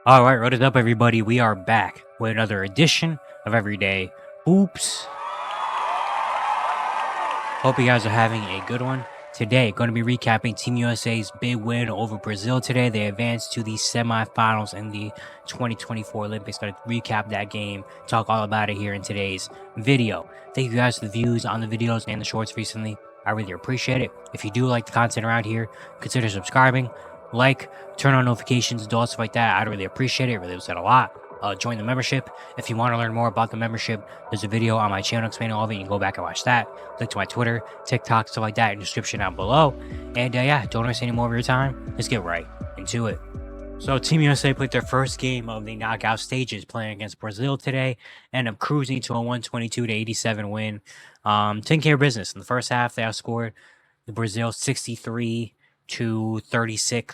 All right, what is up, everybody? We are back with another edition of Everyday Hoops. Hope you guys are having a good one. Today, going to be recapping Team USA's big win over Brazil today. They advanced to the semifinals in the 2024 Olympics. Going to recap that game, talk all about it here in today's video. Thank you guys for the views on the videos and the shorts recently. I really appreciate it. If you do like the content around here, consider subscribing, turn on notifications, do all stuff like that. I'd really appreciate it. It really helps out a lot. Join the membership. If you want to learn more about the membership, there's a video on my channel explaining all of it. You can go back and watch that. Click to my Twitter, TikTok, stuff like that in the description down below. And yeah, don't waste any more of your time. Let's get right into it. So Team USA played their first game of the knockout stages, playing against Brazil today, and up cruising to a 122-87 win. Taking care of business. In the first half, they outscored the Brazil 63-36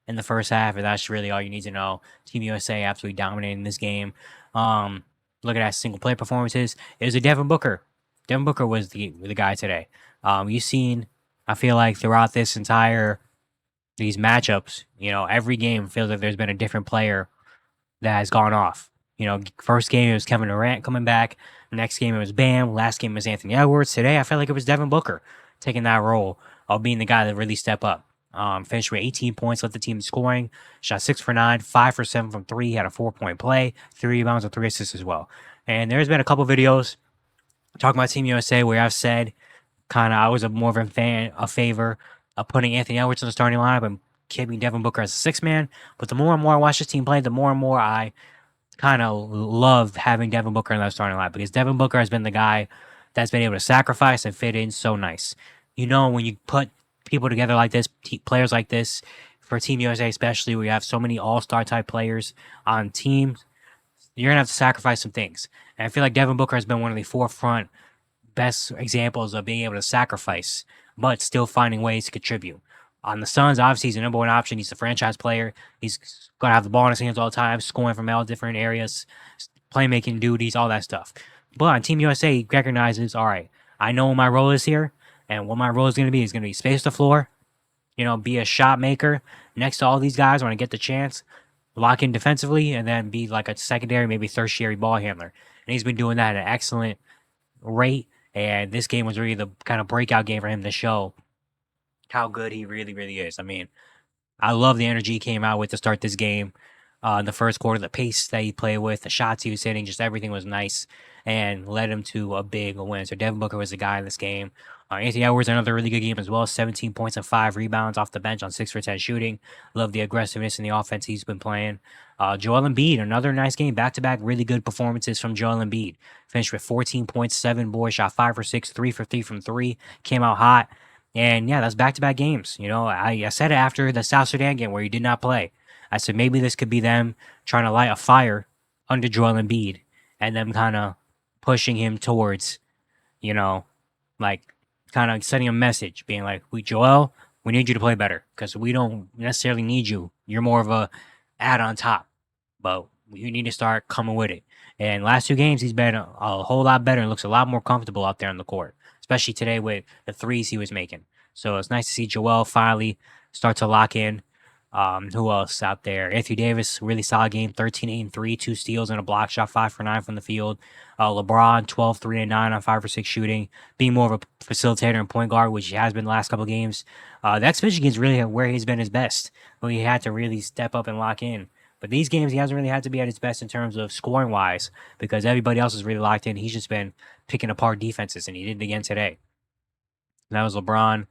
in the first half, and that's really all you need to know. Team USA absolutely dominating this game. Look at that single play performances. It was a Devin Booker. Devin Booker was the guy today. You've seen, I feel like throughout these matchups, every game feels like there's been a different player that has gone off. First game it was Kevin Durant coming back. Next game it was Bam. Last game it was Anthony Edwards. Today I felt like it was Devin Booker taking that role of being the guy that really step up. Finished with 18 points, led the team scoring. Shot 6 for 9, 5 for 7 from 3. Had a 4-point play, 3 rebounds, and 3 assists as well. And there's been a couple videos talking about Team USA where I've said I was more of a favor of putting Anthony Edwards in the starting lineup and keeping Devin Booker as a 6-man. But the more and more I watch this team play, the more and more I kind of love having Devin Booker in that starting lineup, because Devin Booker has been the guy that's been able to sacrifice and fit in so nice. When you put people together like this, players like this, for Team USA especially, where you have so many all-star type players on teams, you're going to have to sacrifice some things. And I feel like Devin Booker has been one of the forefront best examples of being able to sacrifice, but still finding ways to contribute. On the Suns, obviously, he's the number one option. He's a franchise player. He's going to have the ball in his hands all the time, scoring from all different areas, playmaking duties, all that stuff. But on Team USA, he recognizes, all right, I know what my role is here, and what my role is going to be space the floor, be a shot maker next to all these guys when I get the chance, lock in defensively, and then be like a secondary, maybe tertiary ball handler. And he's been doing that at an excellent rate. And this game was really the kind of breakout game for him to show how good he really, really is. I mean, I love the energy he came out with to start this game. In the first quarter, the pace that he played with, the shots he was hitting, just everything was nice and led him to a big win. So Devin Booker was the guy in this game. Anthony Edwards, another really good game as well. 17 points and 5 rebounds off the bench on 6 for 10 shooting. Love the aggressiveness in the offense he's been playing. Joel Embiid, another nice game. Back-to-back really good performances from Joel Embiid. Finished with 14 points, 7 boards, shot 5 for 6, 3 for 3 from 3. Came out hot. And yeah, that's back-to-back games. I said it after the South Sudan game where he did not play. I said maybe this could be them trying to light a fire under Joel Embiid and them kind of pushing him towards, kind of sending a message, being like, Joel, we need you to play better because we don't necessarily need you. You're more of a add on top, but you need to start coming with it. And last 2 games, he's been a whole lot better and looks a lot more comfortable out there on the court, especially today with the threes he was making. So it's nice to see Joel finally start to lock in. Who else out there? Anthony Davis, really solid game. 13, 8, and 3, 2 steals and a block shot, 5 for 9 from the field. LeBron, 12, 3, and 9 on 5 for 6 shooting. Being more of a facilitator and point guard, which he has been the last couple of games. The exhibition games really where he's been his best, where he had to really step up and lock in. But these games, he hasn't really had to be at his best in terms of scoring-wise, because everybody else is really locked in. He's just been picking apart defenses, and he did it again today. And that was LeBron.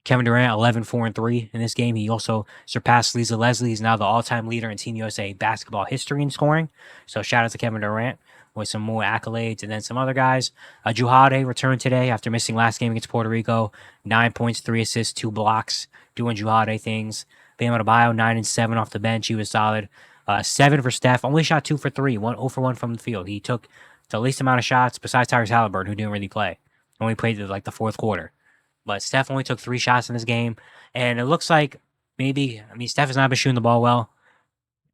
Kevin Durant, 11, 4, and 3 in this game. He also surpassed Lisa Leslie. He's now the all-time leader in Team USA basketball history in scoring. So shout out to Kevin Durant with some more accolades. And then some other guys. Jrue Holiday returned today after missing last game against Puerto Rico. 9 points, 3 assists, 2 blocks, doing Jrue Holiday things. Bam Adebayo, 9 and 7 off the bench. He was solid. 7 for Steph. Only shot 2 for 3. 0 for 1 from the field. He took the least amount of shots besides Tyrese Halliburton, who didn't really play. Only played the fourth quarter. But Steph only took 3 shots in this game. And it looks like Steph has not been shooting the ball well.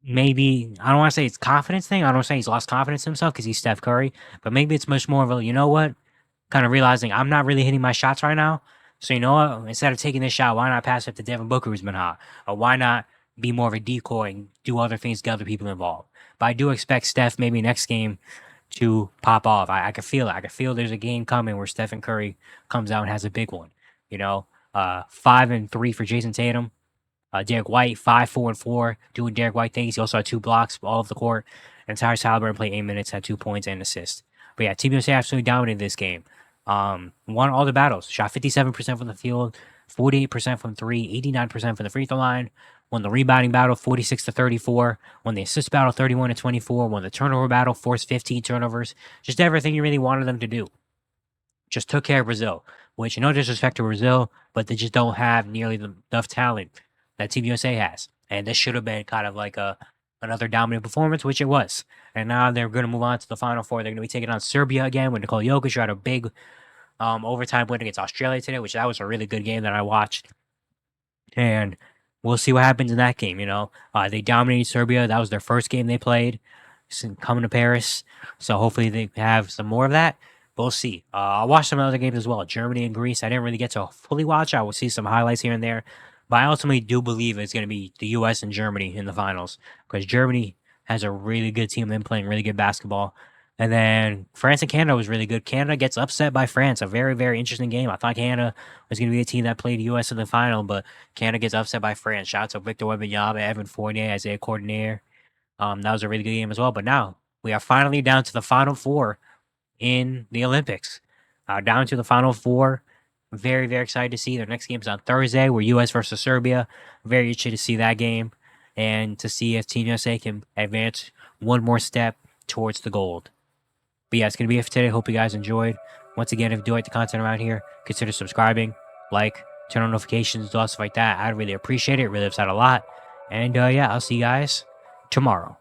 Maybe, I don't want to say it's confidence thing. I don't want to say he's lost confidence in himself because he's Steph Curry. But maybe it's much more of a, kind of realizing I'm not really hitting my shots right now. So you know what? Instead of taking this shot, why not pass it to Devin Booker, who's been hot? Or why not be more of a decoy and do other things to get other people involved. But I do expect Steph maybe next game to pop off. I can feel it. I can feel there's a game coming where Stephen Curry comes out and has a big one. You know, 5 and 3 for Jason Tatum. Derek White, 5, 4, and 4, doing Derek White things. He also had 2 blocks all of the court. And Tyrese Halliburton played 8 minutes, had 2 points and an assist. But yeah, Team USA absolutely dominated this game. Won all the battles. Shot 57% from the field, 48% from three, 89% from the free throw line. Won the rebounding battle, 46-34. Won the assist battle, 31-24. Won the turnover battle, forced 15 turnovers. Just everything you really wanted them to do. Just took care of Brazil, which no disrespect to Brazil, but they just don't have nearly enough talent that Team USA has. And this should have been kind of like another dominant performance, which it was. And now they're going to move on to the Final Four. They're going to be taking on Serbia again with Nikola Jokic, who had a big overtime win against Australia today, which that was a really good game that I watched. And we'll see what happens in that game. They dominated Serbia. That was their first game they played coming to Paris. So hopefully they have some more of that. We'll see. I'll watch some other games as well. Germany and Greece. I didn't really get to fully watch. I will see some highlights here and there. But I ultimately do believe it's going to be the U.S. and Germany in the finals because Germany has a really good team. Them playing really good basketball. And then France and Canada was really good. Canada gets upset by France. A very, very interesting game. I thought Canada was going to be a team that played the U.S. in the final, but Canada gets upset by France. Shout out to Victor Wembanyama, Evan Fournier, Isaiah Cordonier. That was a really good game as well. But now we are finally down to the Final Four in the Olympics. Down to the Final Four. Very, very excited to see. Their next game is on Thursday. We're U.S. versus Serbia. Very interested to see that game and to see if Team USA can advance one more step towards the gold. But yeah, it's going to be it for today. Hope you guys enjoyed. Once again, if you do like the content around here, consider subscribing, like, turn on notifications, do stuff like that. I'd really appreciate it. It really helps out a lot. And yeah, I'll see you guys tomorrow.